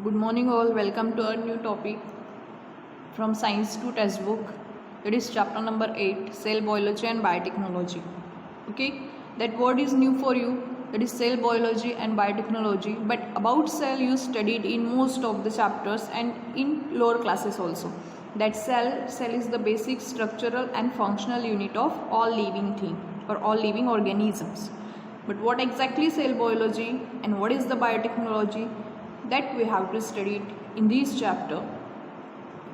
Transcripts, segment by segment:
Good morning all, welcome to our new topic from Science 2 textbook. It is chapter number 8, Cell Biology and Biotechnology. Okay, that word is new for you, that is cell biology and biotechnology, but about cell you studied in most of the chapters and in lower classes also. That cell is the basic structural and functional unit of all living thing or all living organisms. But what exactly cell biology and what is the biotechnology, that we have to study it in this chapter.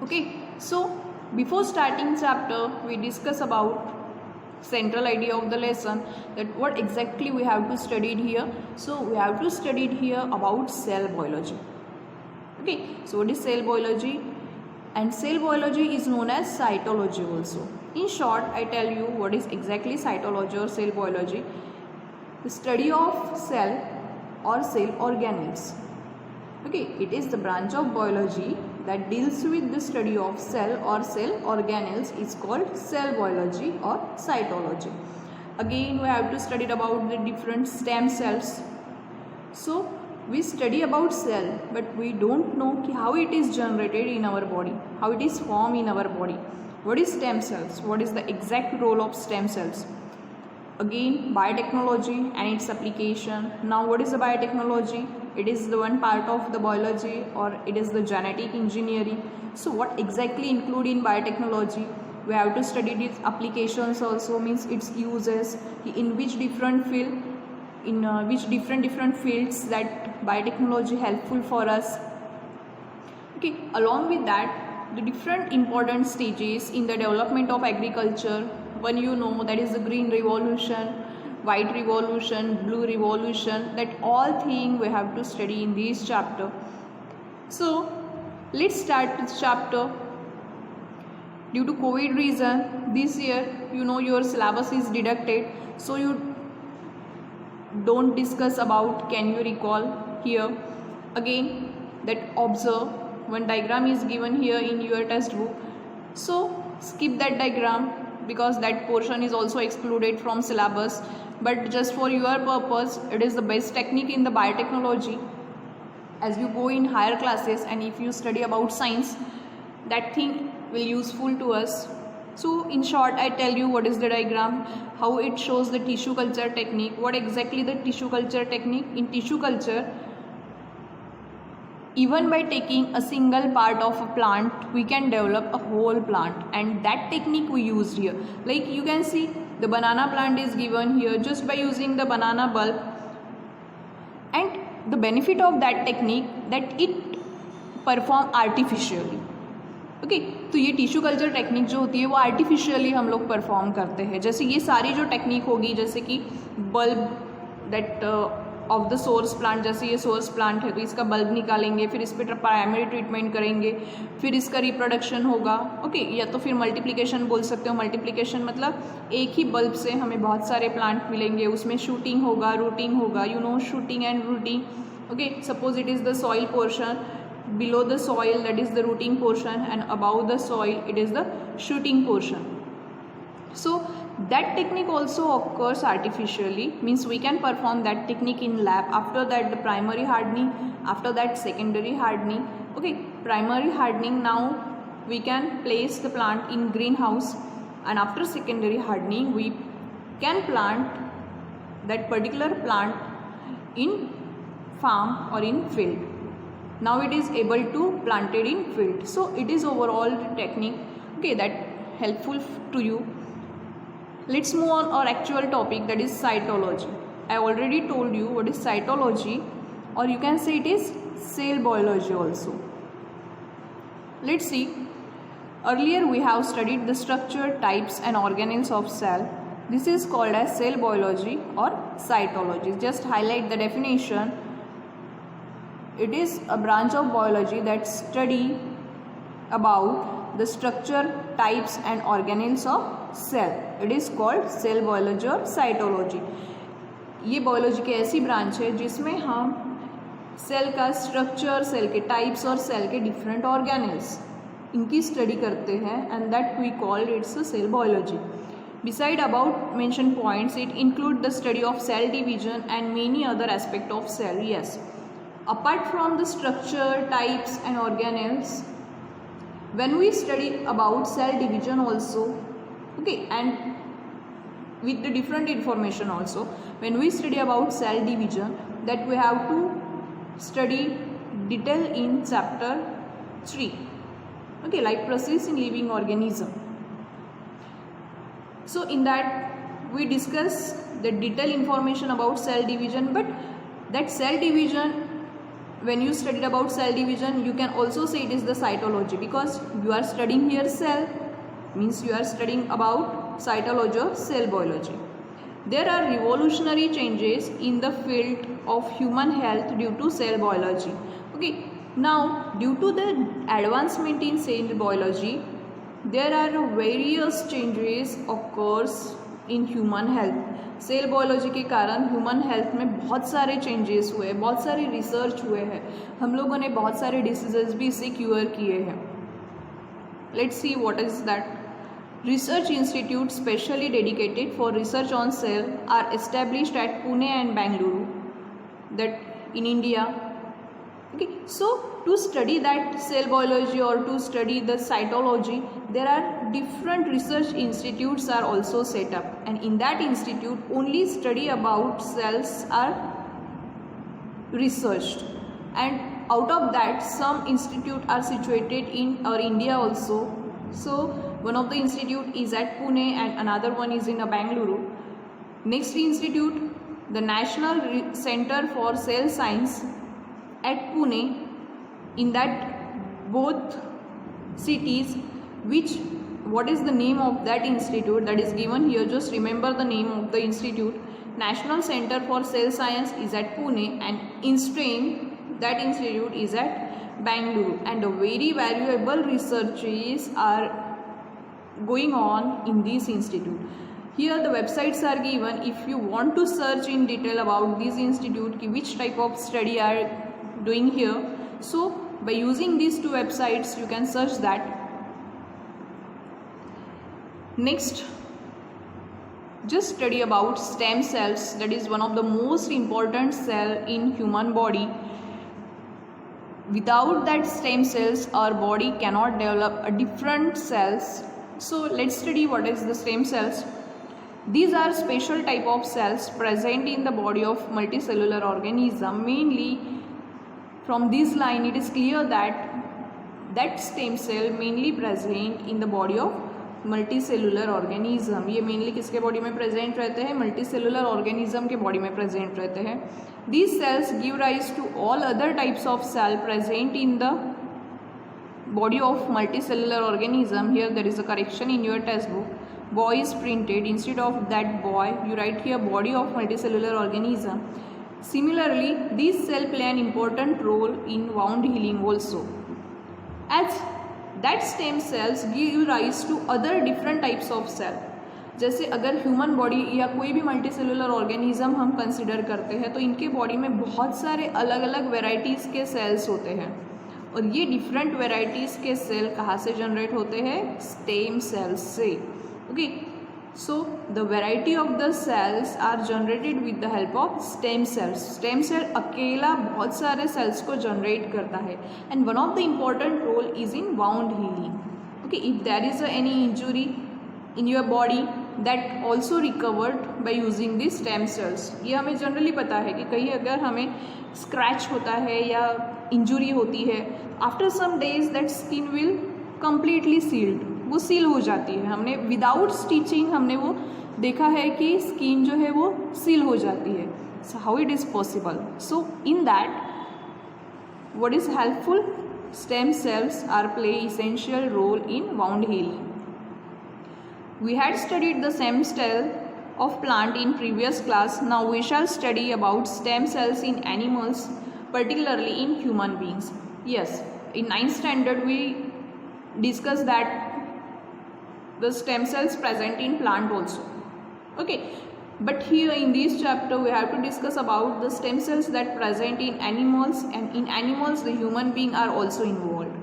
Okay, so before starting chapter we discuss about central idea of the lesson, that what exactly we have to study here. So we have to study here about cell biology. Okay, so what is cell biology? And cell biology is known as cytology also. In short, I tell you what is exactly cytology or cell biology. The study of cell or cell organelles. Okay, it is the branch of biology that deals with the study of cell or cell organelles is called cell biology or cytology. Again, we have to study about the different stem cells. So we study about cell, but we don't know how it is generated in our body, how it is formed in our body. What is stem cells? What is the exact role of stem cells? Again, biotechnology and its application. Now what is the biotechnology? It is the one part of the biology, or it is the genetic engineering. So what exactly include in biotechnology? We have to study its applications also, means its uses, in which different field, in which different fields that biotechnology helpful for us. Okay, along with that, the different important stages in the development of agriculture. One you know, that is the green revolution, white revolution, blue revolution, that all thing we have to study in this chapter. So let's start this chapter. Due to COVID reason, this year you know your syllabus is deducted, so you don't discuss about, can you recall here. Again, that observe, one diagram is given here in your textbook, so skip that diagram because that portion is also excluded from syllabus, but just for your purpose, it is the best technique in the biotechnology. As you go in higher classes and if you study about science, that thing will useful to us. So in short, I tell you what is the diagram, how it shows the tissue culture technique. What exactly the tissue culture technique? In tissue culture, even by taking a single part of a plant, we can develop a whole plant, and that technique we used here. Like you can see, the banana plant is given here just by using the banana bulb, and the benefit of that technique that it perform artificially. Okay तो ये tissue culture technique जो होती है वो artificially हम लोग perform करते हैं. जैसे ये सारी जो टेक्निक होगी, जैसे कि bulb that of the source plant, जैसे ये सोर्स प्लांट है तो इसका बल्ब निकालेंगे, फिर इस पर प्राइमरी ट्रीटमेंट करेंगे, फिर इसका रिप्रोडक्शन होगा. ओके, या तो फिर मल्टीप्लिकेशन बोल सकते हो. मल्टीप्लिकेशन मतलब एक ही बल्ब से हमें बहुत सारे प्लांट मिलेंगे, उसमें शूटिंग होगा, रूटिंग होगा, you know shooting and routing. Okay, suppose it is the soil portion, below the soil that is the rooting portion, and above the soil it is the shooting portion. So that technique also occurs artificially, means we can perform that technique in lab. After that the primary hardening, after that secondary hardening. Okay, primary hardening, now we can place the plant in greenhouse, and after secondary hardening we can plant that particular plant in farm or in field. Now it is able to planted in field. So it is overall the technique, okay, that helpful to you. Let's move on our actual topic, that is cytology. I already told you what is cytology, or you can say it is cell biology also. Let's see. Earlier we have studied the structure, types and organelles of cell. This is called as cell biology or cytology. Just highlight the definition. It is a branch of biology that study about the structure, types and organelles of cell. It is called cell biology or cytology. ये biology की ऐसी branch है जिसमें हम cell का structure, cell के types और cell के डिफरेंट ऑर्गेनेल्स इनकी स्टडी करते हैं, and that we called it's a cell biology. Beside about mentioned points, it include the study of cell division and many other aspect of cell. Yes. apart from the structure, types and organelles, when we study about cell division also, okay, and with the different information also, when we study about cell division, that we have to study detail in chapter 3, okay, like process in living organism. So in that we discuss the detailed information about cell division, but that cell division, when you studied about cell division, you can also say it is the cytology, because you are studying here cell, means you are studying about cytology or cell biology. There are revolutionary changes in the field of human health due to cell biology. Okay, now due to the advancement in cell biology, there are various changes occurs in human health. Cell biology के कारण human health में बहुत सारे changes हुए, बहुत सारे research हुए हैं, हम लोगों ने बहुत सारे डिसीजेस भी इससे क्योर किए हैं. Let's see what is that. Research institutes specially dedicated for research on cell are established at Pune and Bangalore, that in India. Okay, so to study that cell biology or to study the cytology, there are different research institutes are also set up, and in that institute only study about cells are researched, and out of that some institute are situated in our India also. So one of the institute is at Pune and another one is in Bangalore. Next institute, the National Center for Cell Science at Pune. In that both cities, what is the name of that institute, that is given here, just remember the name of the institute. National Center for Cell Science is at Pune, and INSTRAIM, that institute is at Bangalore, and very valuable researches are going on in this institute. Here the websites are given if you want to search in detail about this institute, which type of study are doing here. So by using these two websites you can search that. Next, just study about stem cells, that is one of the most important cell in human body. Without that stem cells, our body cannot develop a different cells. So let's study what is the stem cells. These are special type of cells present in the body of multicellular organism. Mainly from this line it is clear that stem cell mainly present in the body of multicellular organism. ये mainly किसके body में present रहते हैं? Multicellular organism के body में present रहते हैं. These cells give rise to all other types of cell present in the body of multicellular organism. Here there is a correction in your textbook. Boy is printed, instead of that boy you write here body of multicellular organism. Similarly, these cells play an important role in wound healing also, as that stem cells give rise to other different types of cell. जैसे अगर human body या कोई भी multicellular organism हम consider करते हैं तो इनके बॉडी में बहुत सारे अलग अलग वेराइटीज़ के सेल्स होते हैं, और ये डिफरेंट वेराइटीज़ के सेल कहाँ से जनरेट होते हैं? स्टेम सेल्स से. Okay, so the variety of the cells are generated with the help of stem cells. Stem cell अकेला बहुत सारे सेल्स को जनरेट करता है, and one of the important role is in wound healing. Okay, if there is any injury in your body that also recovered by using the stem cells. ये हमें generally पता है कि कहीं अगर हमें स्क्रैच होता है या इंजुरी होती है, after some days that skin will completely sealed, वो सील हो जाती है. हमने विदाउट स्टिचिंग हमने वो देखा है कि स्किन जो है वो सील हो जाती है. So how it is possible? So in that what is helpful? Stem cells are play essential role in wound healing. We had studied the stem cell of plant in previous class. Now we shall study about stem cells in animals, particularly in human beings. Yes, in 9th standard we discussed that the stem cells present in plant also. Okay, but here in this chapter we have to discuss about the stem cells that present in animals, and in animals the human being are also involved.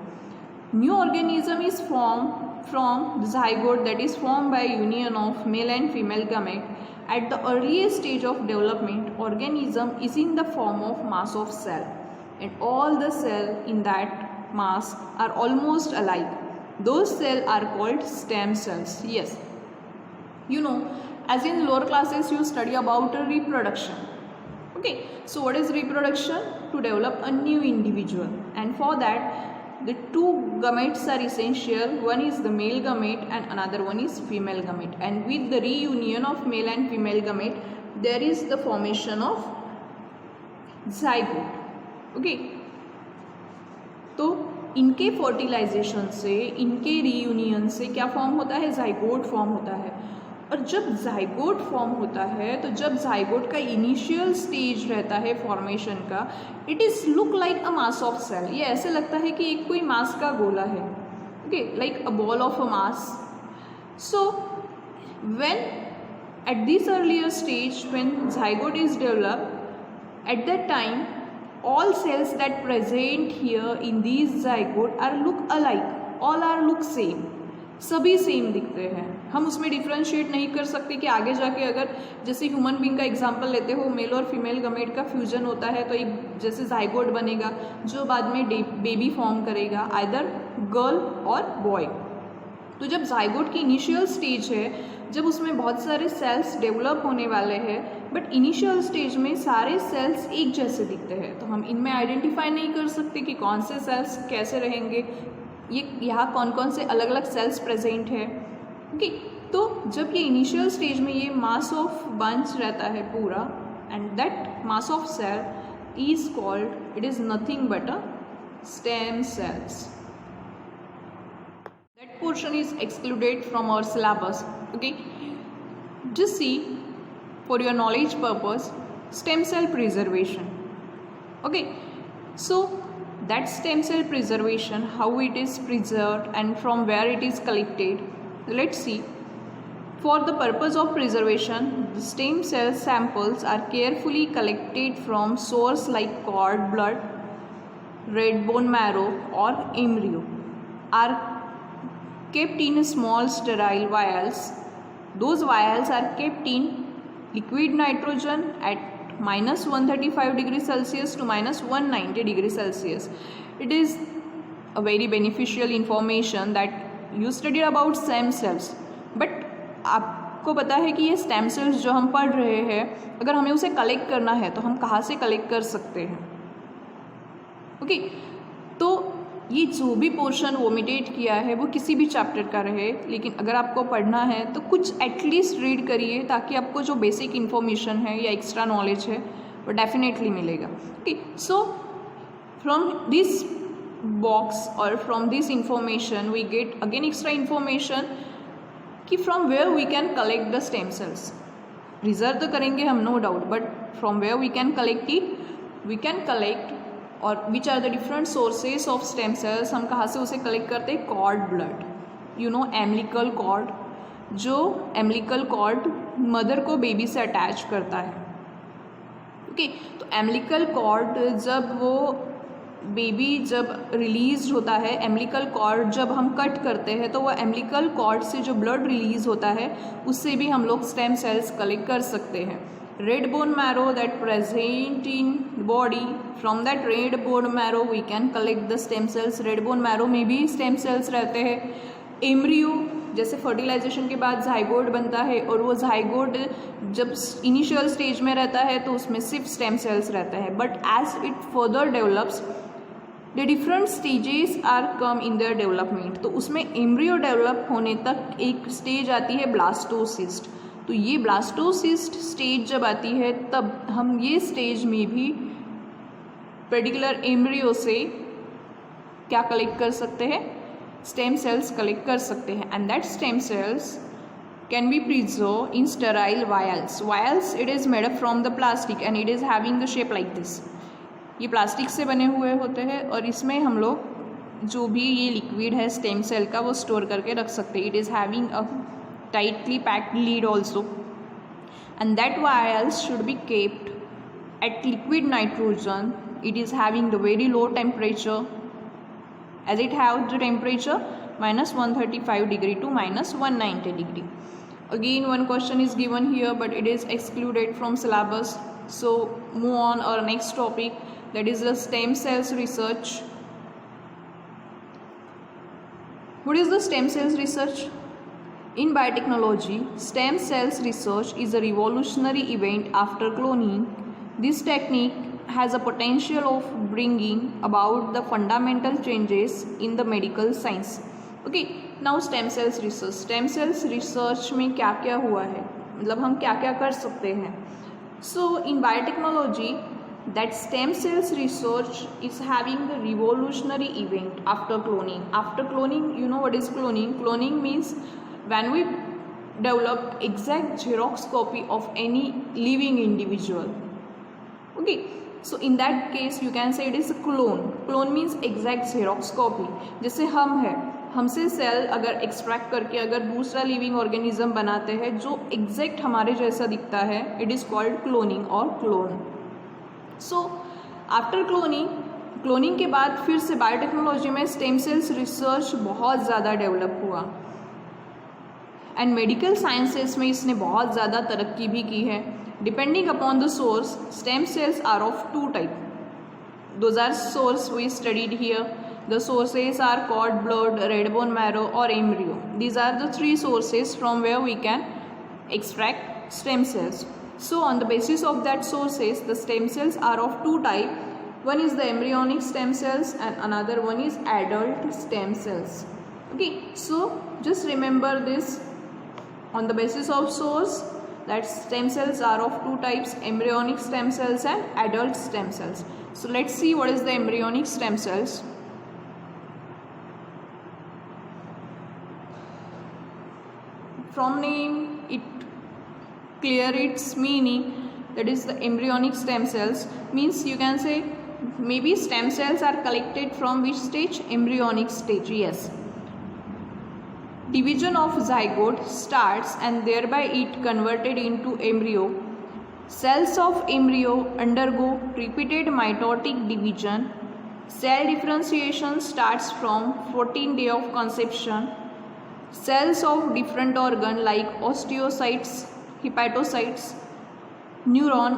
New organism is formed from zygote, that is formed by union of male and female gamete. At the earliest stage of development, organism is in the form of mass of cell. and all the cell in that mass are almost alike. Those cells are called stem cells. Yes, you know, as in lower classes you study about reproduction. Okay, so what is reproduction? To develop a new individual, and for that the two gametes are essential. One is the male gamete and another one is female gamete, and with the reunion of male and female gamete there is the formation of zygote. Okay, तो इनके fertilisation से, इनके reunion से क्या form होता है? Zygote form होता है। और जब ज़ाइगोट फॉर्म होता है तो जब ज़ाइगोट का इनिशियल स्टेज रहता है फॉर्मेशन का, it is look like a mass of cell. ये ऐसे लगता है कि एक कोई मास का गोला है। Okay, like a ball of a mass. So when at this earlier stage when zygote is developed, at that time all cells that present here in these zygote are look alike, all are look same, सभी same दिखते हैं। हम उसमें differentiate नहीं कर सकते कि आगे जाके अगर जैसे ह्यूमन बीइंग का एग्जांपल लेते हो, मेल और फीमेल गमेट का फ्यूजन होता है तो एक जैसे ज़ाइगोट बनेगा जो बाद में बेबी फॉर्म करेगा, आइदर गर्ल और बॉय। तो जब ज़ाइगोट की इनिशियल स्टेज है, जब उसमें बहुत सारे सेल्स डेवलप होने वाले हैं, बट इनिशियल स्टेज में सारे सेल्स एक जैसे दिखते हैं, तो हम इनमें आइडेंटिफाई नहीं कर सकते कि कौन से सेल्स कैसे रहेंगे, ये यहाँ कौन कौन से अलग अलग सेल्स प्रेजेंट है। ओके, तो जब ये इनिशियल स्टेज में ये मास ऑफ बंच रहता है पूरा, and that mass of cell is called, it is nothing but a stem cells. That portion is excluded from our syllabus. Okay, just see for your knowledge purpose, stem cell preservation. Okay, so that stem cell preservation, how it is preserved and from where it is collected, let's see. For the purpose of preservation, the stem cell samples are carefully collected from source like cord blood, red bone marrow or embryo, are kept in small sterile vials. Those vials are kept in liquid nitrogen at -135 degrees Celsius to -190 degrees Celsius. It is a very beneficial information that you studied about stem cells. But आपको पता है कि ये stem cells जो हम पढ़ रहे हैं, अगर हमें उसे कलेक्ट करना है तो हम कहाँ से कलेक्ट कर सकते हैं? ओके, तो ये जो भी पोर्शन वोमिटेट किया है वो किसी भी चैप्टर का रहे, लेकिन अगर आपको पढ़ना है तो कुछ एटलीस्ट रीड करिए, ताकि आपको जो बेसिक इन्फॉर्मेशन है या एक्स्ट्रा नॉलेज है वो डेफिनेटली मिलेगा। Okay, so from this box और from this information we get again extra information कि from where we can collect the stem cells. Reserve तो करेंगे हम, no doubt, but from where we can collect it, we can collect, और which are the different sources of stem cells. हम कहाँ से उसे collect करते हैं? Cord blood, you know, umbilical cord, जो एम्बिलिकल कॉर्ड मदर को बेबी से अटैच करता है। ओके, तो एम्बिलिकल कॉर्ड जब वो बेबी जब रिलीज होता है, एम्बिलिकल कॉर्ड जब हम कट करते हैं तो वह एम्बिलिकल कॉर्ड से जो ब्लड रिलीज होता है उससे भी हम लोग स्टेम सेल्स कलेक्ट कर सकते हैं। red bone marrow that present in body, from that red bone marrow we can collect the stem cells. red bone marrow में भी stem cells रहते हैं। एम्ब्रियो, जैसे फर्टिलाइजेशन के बाद ज़ाइगोट बनता है और वो ज़ाइगोट जब इनिशियल स्टेज में रहता है तो उसमें सिर्फ स्टेम सेल्स रहते हैं, but as it further develops the different stages are come in their development. तो उसमें एम्ब्रियो डेवलप होने तक एक स्टेज आती है ब्लास्टोसिस्ट। तो ये ब्लास्टोसिस्ट स्टेज जब आती है तब हम ये स्टेज में भी पर्टिकुलर एम्ब्रियो से क्या कलेक्ट कर सकते हैं? स्टेम सेल्स कलेक्ट कर सकते हैं, and that stem cells can be preserve in sterile vials. Vials, it is made up from the plastic and it is having the shape like this. ये plastic से बने हुए होते हैं और इसमें हम लोग जो भी ये लिक्विड है स्टेम सेल का वो स्टोर करके रख सकते हैं। It is having a tightly packed lid also, and that vials should be kept at liquid nitrogen. It is having the very low temperature, as it have the temperature -135 degree to -190 degree. Again one question is given here, but it is excluded from syllabus, so move on our next topic. that is the stem cells research. What is the stem cells research? In biotechnology, stem cells research is a revolutionary event after cloning. This technique has a potential of bringing about the fundamental changes in the medical science. Okay, now stem cells research. Stem cells research में क्या क्या हुआ है, मतलब हम क्या क्या कर सकते हैं. So in biotechnology, that stem cells research is having the revolutionary event after cloning. After cloning, you know what is cloning? Cloning means when we develop exact Xerox copy of any living individual. Okay, so in that case you can say it is a clone. Clone means exact Xerox copy. जैसे हम है, हमसे cell अगर extract करके अगर दूसरा living organism बनाते हैं जो एग्जैक्ट हमारे जैसा दिखता है, इट इज़ कॉल्ड क्लोनिंग और क्लोन. सो आफ्टर क्लोनिंग के बाद फिर से बायोटेक्नोलॉजी में स्टेम सेल्स रिसर्च बहुत ज़्यादा डेवलप हुआ एंड मेडिकल साइंसेस में इसने बहुत ज़्यादा तरक्की भी की है. Depending upon the source, stem cells are of two type. Those are source we studied here. The sources are cord blood, red bone marrow or embryo. These are the three sources from where we can extract stem cells. So on the basis of that sources, the stem cells are of two type. One is the embryonic stem cells and another one is adult stem cells. Okay, so just remember this. On the basis of source, that stem cells are of two types, embryonic stem cells and adult stem cells. So let's see what is the embryonic stem cells. From name it clear its meaning, that is the embryonic stem cells means you can say maybe stem cells are collected from which stage? Embryonic stage. Yes, division of zygote starts and thereby it converted into embryo. Cells of embryo undergo repeated mitotic division. Cell differentiation starts from 14th day of conception. Cells of different organ like osteocytes, hepatocytes, neuron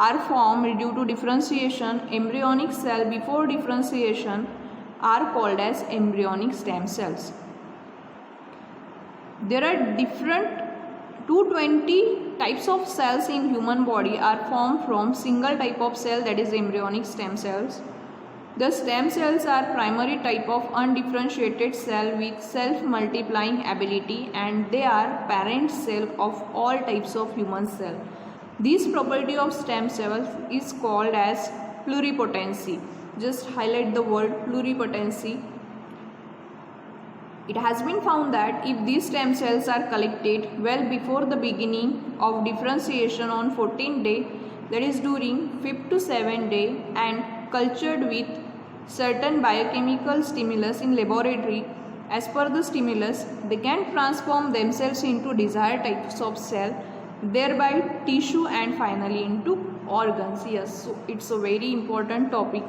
are formed due to differentiation. Embryonic cell before differentiation are called as embryonic stem cells. There are different 220 types of cells in human body are formed from single type of cell, that is embryonic stem cells. The stem cells are primary type of undifferentiated cell with self-multiplying ability and they are parent cell of all types of human cell. This property of stem cells is called as pluripotency. Just highlight the word pluripotency. It has been found that if these stem cells are collected well before the beginning of differentiation on 14th day, that is during 5th to 7th day, and cultured with certain biochemical stimulus in laboratory, as per the stimulus they can transform themselves into desired types of cell, thereby tissue and finally into organs. Yes, so it's a very important topic.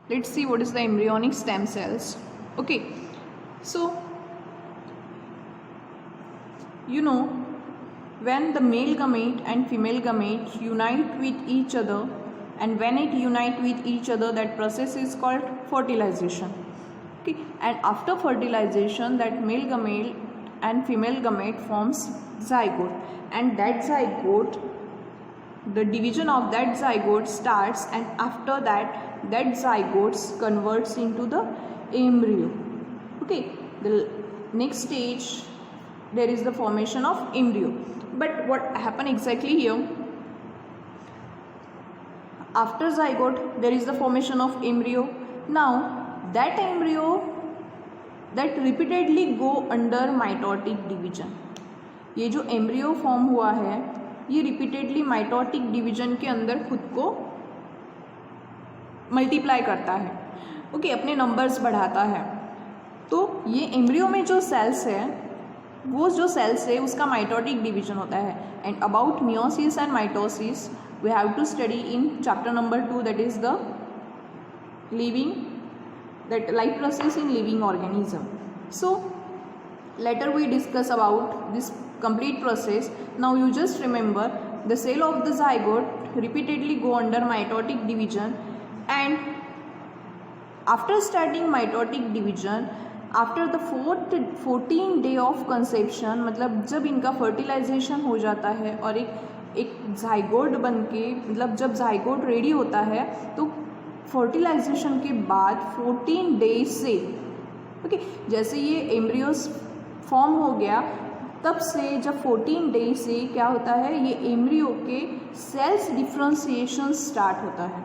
Let's see what is the embryonic stem cells. Okay, so you know when the male gamete and female gamete unite with each other, and when it unite with each other, that process is called fertilization. Okay, and after fertilization that male gamete and female gamete forms zygote, and that zygote, the division of that zygote starts, and after that that zygote converts into the embryo. Okay, the next stage there is the formation of embryo. But what happened exactly here? After zygote there is the formation of embryo. Now that embryo that repeatedly go under mitotic division. ये जो embryo form हुआ है ये repeatedly mitotic division के अंदर खुद को multiply करता है. ओके, अपने numbers बढ़ाता है. तो ये embryo में जो cells है वो जो cells है उसका mitotic division होता है. And about meiosis and mitosis we have to study in chapter number 2, that is the life process in living organism. So later we discuss about this complete process. Now you just remember the cell of the zygote repeatedly go under mitotic division, and after starting mitotic division, after the 14 day of conception, मतलब जब इनका fertilisation हो जाता है और एक zygote बन के, मतलब जब जाइगोट रेडी होता है तो फर्टिलाइजेशन के बाद 14 डेज से, ओके, जैसे ये एम्ब्रियोस फॉर्म हो गया तब से जब 14 डेज से क्या होता है, ये एम्ब्रियो के सेल्स डिफ्रेंशिएशन स्टार्ट होता है।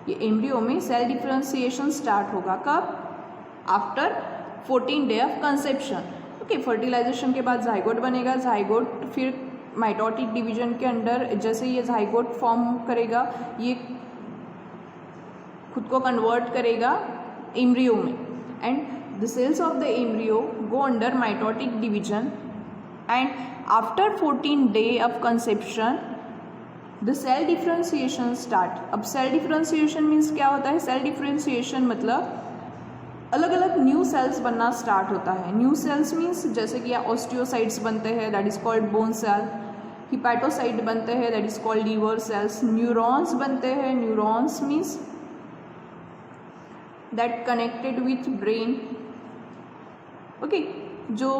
ये एम्ब्रियो में सेल डिफ्रेंशिएशन स्टार्ट होगा कब? After 14 day of conception. Okay, fertilization के बाद जाइगोट बनेगा, जाइगोट फिर माइटोटिक डिवीजन के अंडर जैसे ये जाइगोट फॉर्म करेगा, ये खुद को कन्वर्ट करेगा एम्ब्रियो में, and the cells of the embryo go under mitotic division, and after 14 day of conception the cell differentiation start. अब सेल डिफ्रेंशिएशन मीन्स क्या होता है? सेल डिफ्रेंशिएशन मतलब अलग अलग न्यू सेल्स बनना स्टार्ट होता है। न्यू सेल्स मीन्स जैसे कि ऑस्टियोसाइट्स बनते हैं, that is called bone cell. Hepatocyte बनते हैं, that is called liver cells. Neurons बनते हैं, neurons means that connected with brain. Okay, जो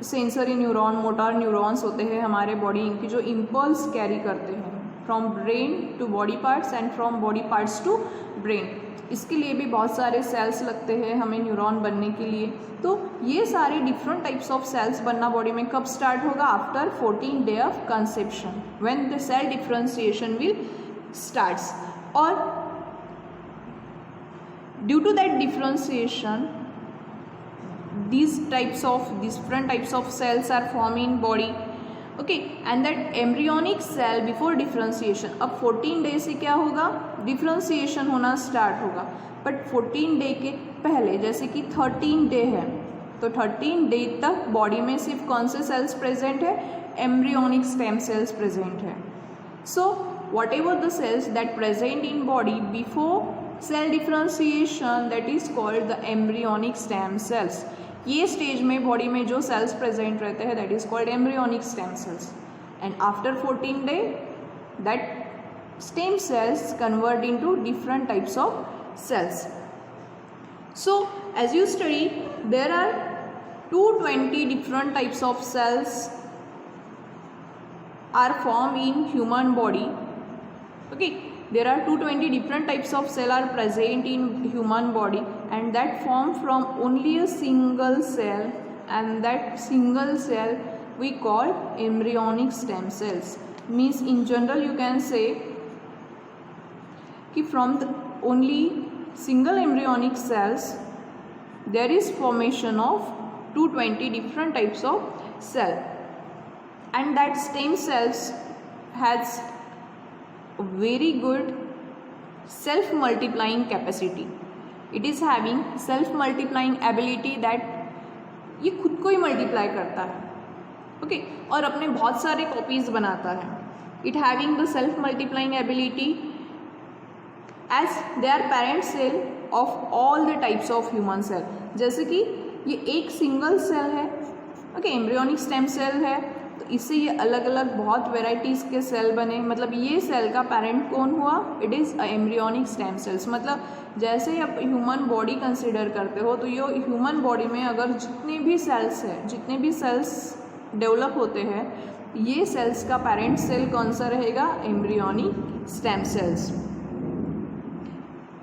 सेंसरी न्यूरॉन, मोटर न्यूरॉन्स होते हैं हमारे बॉडी, इनकी जो इम्पल्स कैरी करते हैं from brain to body parts and from body parts to brain, इसके लिए भी बहुत सारे सेल्स लगते हैं हमें न्यूरॉन बनने के लिए। तो ये सारे डिफरेंट टाइप्स ऑफ सेल्स बनना बॉडी में कब स्टार्ट होगा? After 14 day of conception, when the cell differentiation will starts. और due to that differentiation these different types of cells are formed in body, okay, and that embryonic cell before differentiation, अब 14 day से क्या होगा? Differentiation होना start होगा, but 14 day के पहले जैसे कि 13 डे है तो 13 डे तक बॉडी में सिर्फ कौन से सेल्स प्रेजेंट है? एम्ब्रियोनिक स्टेम सेल्स प्रेजेंट है। So whatever the cells that present in body before cell differentiation, that is called the embryonic stem cells. ये स्टेज में बॉडी में जो सेल्स प्रेजेंट रहते हैं that is called embryonic stem cells, and after 14 day that stem cells convert into different types of cells. So as you study, there are 220 different types of cells are formed in human body. Okay, there are 220 different types of cell are present in human body, and that form from only a single cell, and that single cell we call embryonic stem cells. Means in general you can say कि from the only single embryonic cells there is formation of 220 different types of cell, and that stem cells has a very good self multiplying capacity. It is having self multiplying ability, that ये खुद को ही multiply करता है, okay, और अपने बहुत सारे copies बनाता है. It having the self multiplying ability as they are parent cell of all the types of human cell. जैसे कि ये एक सिंगल सेल है, ओके, एम्ब्रियोनिक स्टेम सेल है, तो इससे ये अलग अलग बहुत वेराइटीज़ के सेल बने. मतलब ये सेल का पेरेंट कौन हुआ? It is embryonic stem sales. मतलब जैसे आप ह्यूमन बॉडी कंसिडर करते हो, तो ये ह्यूमन बॉडी में अगर जितने भी सेल्स हैं, जितने भी सेल्स डेवलप होते हैं, ये सेल्स का पेरेंट सेल कौन सा रहेगा? Embryonic stem cells.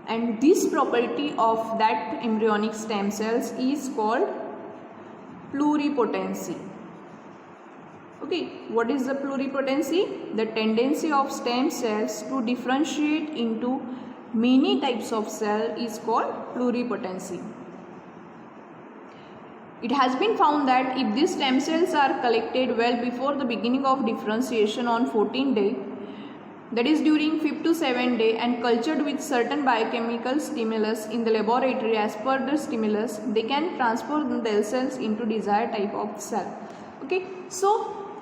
And this property of that embryonic stem sales is called pluripotency. Okay, what is the pluripotency? The tendency of stem cells to differentiate into many types of cell is called pluripotency. It has been found that if these stem cells are collected well before the beginning of differentiation on 14th day, that is during 5th to 7th day, and cultured with certain biochemical stimulus in the laboratory as per the stimulus, they can transform the cells into desired type of cell. Okay, so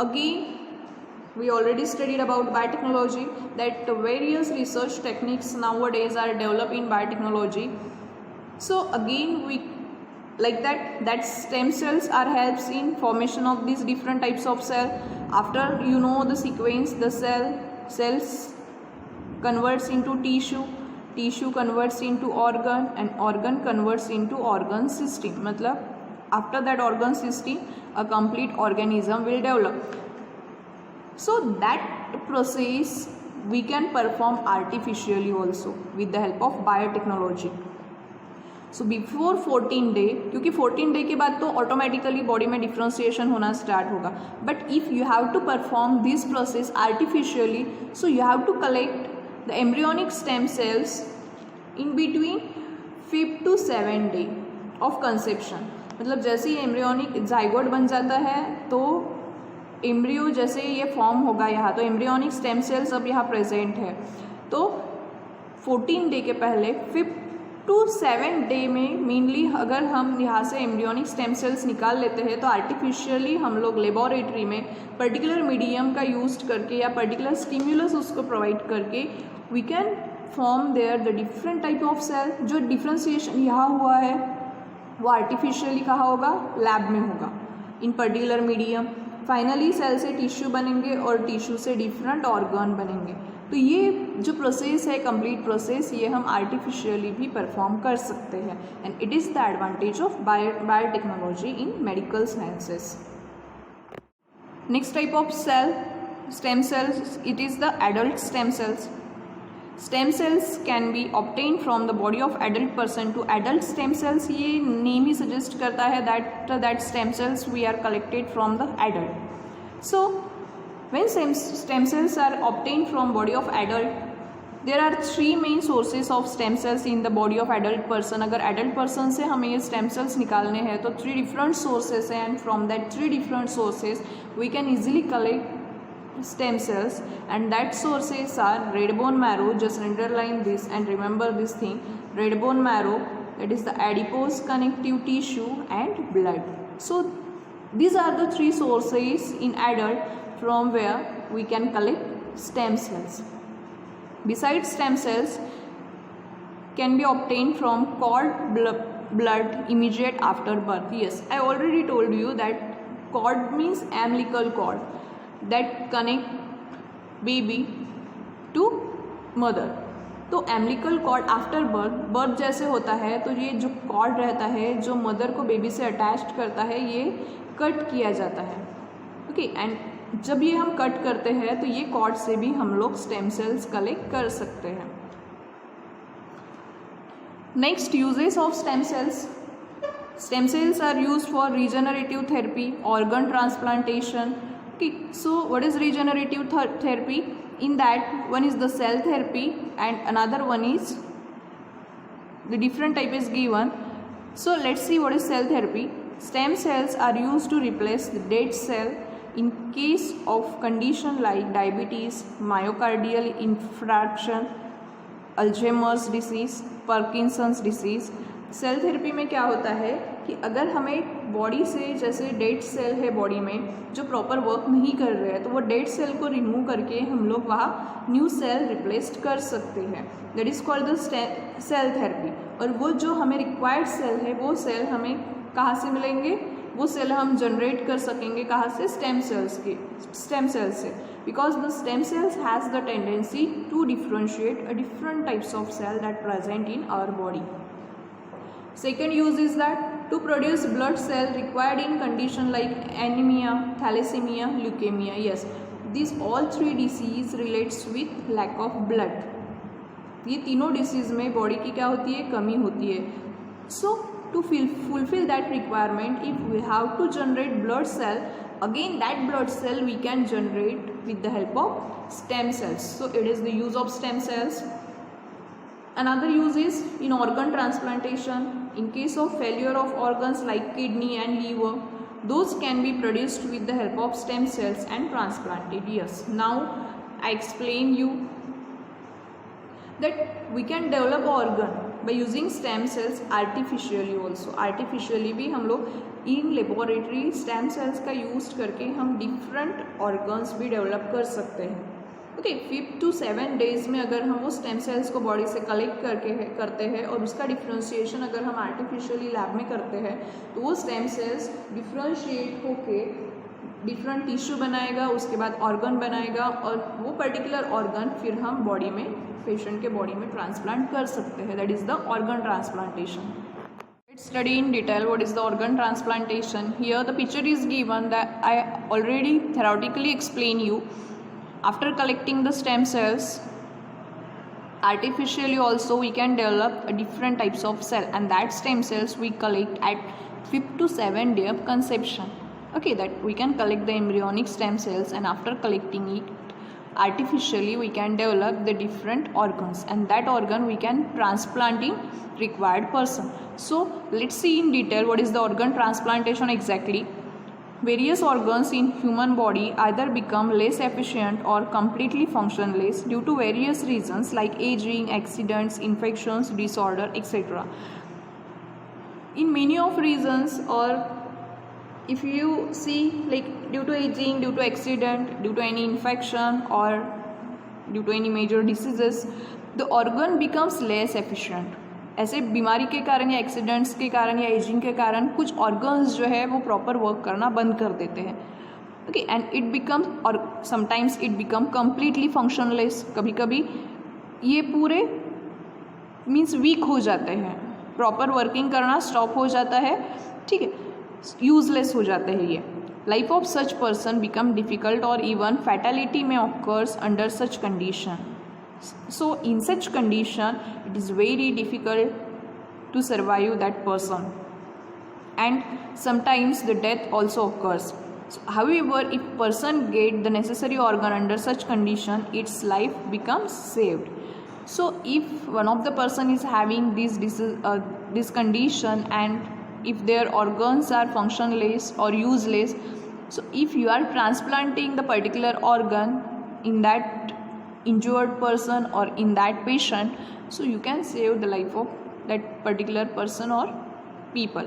again we already studied about biotechnology, that the various research techniques nowadays are developed in biotechnology. So again we like that stem cells are helps in formation of these different types of cell. After you know the sequence, the cells converts into tissue converts into organ, and organ converts into organ system. मतलब after that organ system a complete organism will develop. So that process we can perform artificially also with the help of biotechnology. So before 14 day, क्योंकि 14 day के बाद तो automatically body में differentiation होना start होगा, but if you have to perform this process artificially, so you have to collect the embryonic stem cells in between 5 to 7 day of conception. मतलब जैसे ही embryonic zygote बन जाता है तो एम्ब्रियो जैसे ये फॉर्म होगा यहाँ, तो एम्ब्रियोनिक स्टेम सेल्स अब यहाँ प्रेजेंट है. तो 14 डे के पहले 5 to 7 डे में मेनली अगर हम यहाँ से एम्ब्रियोनिक स्टेम सेल्स निकाल लेते हैं तो आर्टिफिशियली हम लोग लेबोरेटरी में पर्टिकुलर मीडियम का यूज करके या पर्टिकुलर स्टिम्युलस उसको प्रोवाइड करके we can form there the different type of cell. जो डिफ्रेंशिएशन यहाँ हुआ है वो आर्टिफिशियली कहाँ होगा, लैब में होगा in particular medium. Finally cell से टिश्यू बनेंगे और टिश्यू से डिफरेंट ऑर्गन बनेंगे. तो ये जो प्रोसेस है, कंप्लीट प्रोसेस, ये हम आर्टिफिशियली भी परफॉर्म कर सकते हैं. And it is the advantage of biotechnology in medical sciences. Next type of cell, stem cells, it is the adult stem cells. Stem cells can be obtain from the body of adult person to adult stem cells. ये name ही suggest करता है that stem cells we are collected from the adult. So when stem cells are obtained from body of adult, there are 3 main sources of stem cells in the body of adult person. अगर adult person से हमें ये stem cells निकालने हैं तो 3 different sources हैं, and from that 3 different sources we can easily collect stem cells, and that sources are red bone marrow. Just underline this and remember this thing: red bone marrow, that is the adipose connective tissue, and blood. So these are the 3 sources in adult from where we can collect stem cells. Besides, stem cells can be obtained from cord blood immediate after birth. Yes, I already told you that cord means umbilical cord that connect baby to mother. तो umbilical cord after birth जैसे होता है, तो ये जो cord रहता है जो मदर को बेबी से अटैच करता है, ये कट किया जाता है. ओके, एंड जब ये हम कट करते हैं तो ये कॉर्ड से भी हम लोग स्टेम सेल्स कलेक्ट कर सकते हैं. Next, uses of stem cells. Stem cells are used for regenerative therapy, organ transplantation. Okay, so what is regenerative therapy? In that one is the cell therapy and another one is the different type is given. So let's see what is cell therapy. Stem cells are used to replace the dead cell in case of condition like diabetes, myocardial infarction, Alzheimer's disease, Parkinson's disease. Cell therapy में क्या होता है कि अगर हमें body से, जैसे dead cell है बॉडी में जो प्रॉपर वर्क नहीं कर रहे हैं, तो वो डेड सेल को रिमूव करके हम लोग वहाँ न्यू सेल रिप्लेस कर सकते हैं. That is called the cell therapy. और वो जो हमें रिक्वायर्ड सेल है वो सेल हमें कहाँ से मिलेंगे? वो सेल हम जनरेट कर सकेंगे कहाँ से? स्टेम सेल्स से. Because the stem cells has the tendency to differentiate a different types of cell that present in our body. Second use is that to produce blood cell required in condition like anemia, thalassemia, leukemia. Yes, these all 3 disease relates with lack of blood. ये तीनों disease में body की क्या होती है? कमी होती है. So to fulfill that requirement, if we have to generate blood cell, again that blood cell we can generate with the help of stem cells. So it is the use of stem cells. Another use is in organ transplantation. In case of failure of organs like kidney and liver, those can be produced with the help of stem cells and transplanted. Yes, now I explain you that we can develop organ by using stem cells artificially also. Artificially भी हम लोग in laboratory stem cells का use करके हम different organs भी develop कर सकते हैं. ओके 5 to 7 डेज में अगर हम वो स्टेम सेल्स को बॉडी से कलेक्ट करते हैं और उसका डिफ्रेंशिएशन अगर हम आर्टिफिशियली लैब में करते हैं तो वो स्टेम सेल्स डिफ्रेंशिएट होके डिफरेंट टिश्यू बनाएगा, उसके बाद ऑर्गन बनाएगा और वो पर्टिकुलर ऑर्गन फिर हम बॉडी में पेशेंट के बॉडी में ट्रांसप्लांट कर सकते हैं. That is the organ transplantation. Let's study in detail what is the organ transplantation. Here the picture is given that I already theoretically explain you. After collecting the stem cells, artificially also we can develop a different types of cell, and that stem cells we collect at 5 to 7 day of conception. Okay, that we can collect the embryonic stem cells, and after collecting it artificially we can develop the different organs, and that organ we can transplant in required person. So let's see in detail what is the organ transplantation exactly. Various organs in human body either become less efficient or completely functionless due to various reasons like aging, accidents, infections, disorder, etc. In many of reasons, or if you see like due to aging, due to accident, due to any infection or due to any major diseases, the organ becomes less efficient. ऐसे बीमारी के कारण या accidents के कारण या ageing के कारण कुछ ऑर्गन्स जो है वो प्रॉपर वर्क करना बंद कर देते हैं. ओके, एंड इट बिकम और समटाइम्स इट बिकम कम्प्लीटली फंक्शनलेस. कभी कभी ये पूरे मीन्स वीक हो जाते हैं, प्रॉपर वर्किंग करना स्टॉप हो जाता है. ठीक है, यूजलेस हो जाते हैं ये. Life of such person become difficult और इवन फैटेलिटी में occurs under such condition. So in such condition it is very difficult to survive that person, and sometimes the death also occurs. So, however, if person get the necessary organ under such condition, its life becomes saved. So if one of the person is having this condition and if their organs are functionless or useless, so if you are transplanting the particular organ in that injured person or in that patient, so you can save the life of that particular person or people.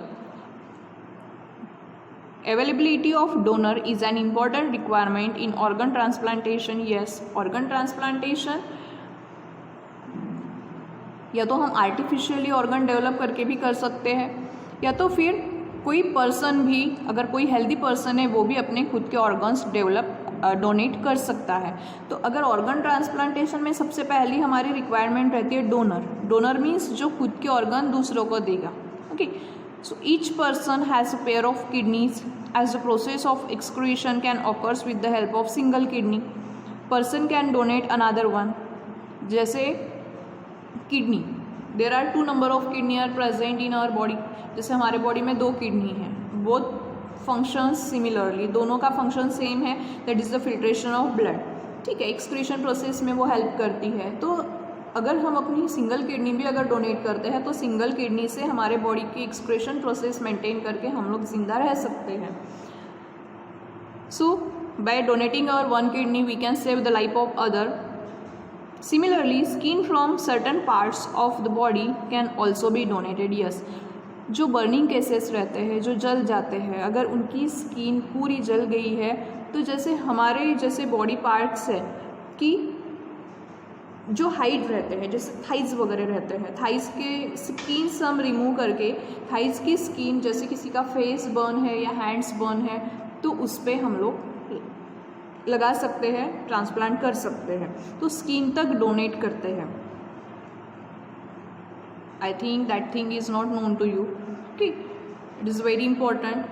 Availability of donor is an important requirement in organ transplantation. Yes, organ transplantation या तो हम artificially organ develop करके भी कर सकते हैं, या तो फिर कोई पर्सन भी, अगर कोई हेल्दी पर्सन है वो भी अपने खुद के ऑर्गन्स डोनेट कर सकता है. तो अगर ऑर्गन ट्रांसप्लांटेशन में सबसे पहली हमारी रिक्वायरमेंट रहती है डोनर. डोनर मीन्स जो खुद के ऑर्गन दूसरों को देगा. Okay, so each person has a pair of kidneys as the process of excretion can occurs with the help of single kidney. Person can donate another one. जैसे kidney, there are 2 number of kidney are present in our body. जैसे हमारे body में 2 kidney हैं, both functions similarly, दोनों का function same है, that is the filtration of blood. ठीक है, एक्सक्रीशन प्रोसेस में वो हेल्प करती है. तो अगर हम अपनी सिंगल किडनी भी अगर डोनेट करते हैं तो सिंगल किडनी से हमारे बॉडी की एक्सक्रीशन प्रोसेस मेंटेन करके हम लोग जिंदा रह सकते हैं. So by donating our 1 kidney we can save the life of other. Similarly, skin from certain parts of the body can also be donated. Yes, जो बर्निंग केसेस रहते हैं, जो जल जाते हैं, अगर उनकी स्किन पूरी जल गई है तो जैसे हमारे जैसे बॉडी पार्ट्स है कि जो हाइड रहते हैं, जैसे थाइज वगैरह रहते हैं, थाइज के स्किन हम रिमूव करके थाइज की स्किन, जैसे किसी का फेस बर्न है या हैंड्स बर्न है तो उस पर हम लोग लगा सकते हैं, ट्रांसप्लांट कर सकते हैं. तो स्किन तक डोनेट करते हैं. I think that thing is not known to you. Okay, it is very important.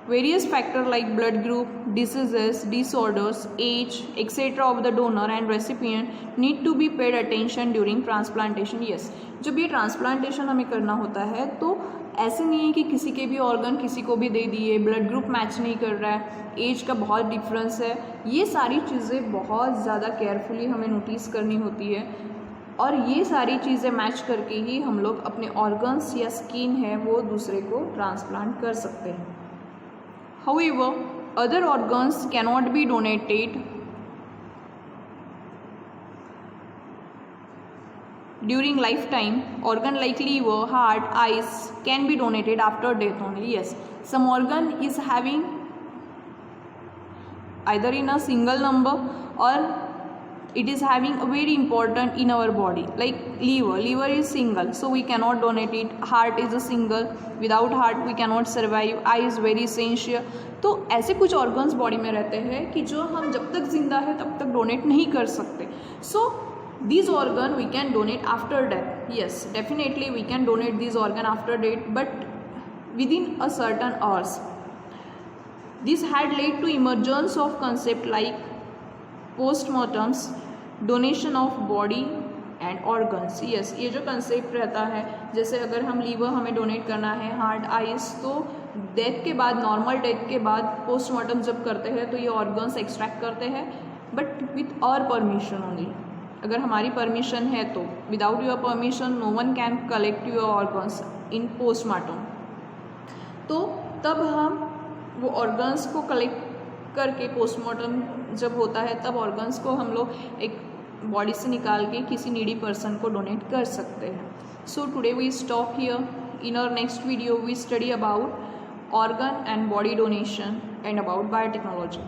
Various factor like blood group, diseases, disorders, age etcetera of the donor and recipient need to be paid attention during transplantation. Yes, जब ये transplantation हमें करना होता है तो ऐसे नहीं है कि किसी के भी ऑर्गन किसी को भी दे दिए, ब्लड ग्रुप मैच नहीं कर रहा है, एज का बहुत डिफरेंस है. ये सारी चीज़ें बहुत ज़्यादा केयरफुली हमें नोटिस करनी होती है और ये सारी चीज़ें मैच करके ही हम लोग अपने ऑर्गन्स या स्किन है वो दूसरे को ट्रांसप्लांट कर सकते हैं. However, other organs cannot be donated during lifetime. Organ like liver, heart, eyes can be donated after death only. Yes, some organ is having either in a single number or it is having a very important in our body, like liver is single, so we cannot donate it. Heart is a single, without heart we cannot survive. Eye is very essential. तो ऐसे कुछ organs body में रहते हैं कि जो हम जब तक जिंदा है तब तक डोनेट नहीं कर सकते. सो these organ we can donate after death. Yes, definitely we can donate these organ after death, but within a certain hours. This had led to emergence of concept like postmortems, donation of body and organs. Yes, ये जो concept रहता है, जैसे अगर हम liver हमें donate करना है, हार्ट, आइस, तो डेथ के बाद, नॉर्मल डेथ के बाद पोस्टमार्टम जब करते हैं तो ये ऑर्गन्स एक्सट्रैक्ट करते हैं, but with our permission only. अगर हमारी परमिशन है तो. Without your permission no one can collect your organs in postmortem. तो तब हम वो ऑर्गन्स को कलेक्ट करके, पोस्टमार्टम जब होता है तब ऑर्गन्स को हम लोग एक बॉडी से निकाल के किसी नीडी पर्सन को डोनेट कर सकते हैं. So today we stop here. In our next video we study about organ and body donation and about biotechnology.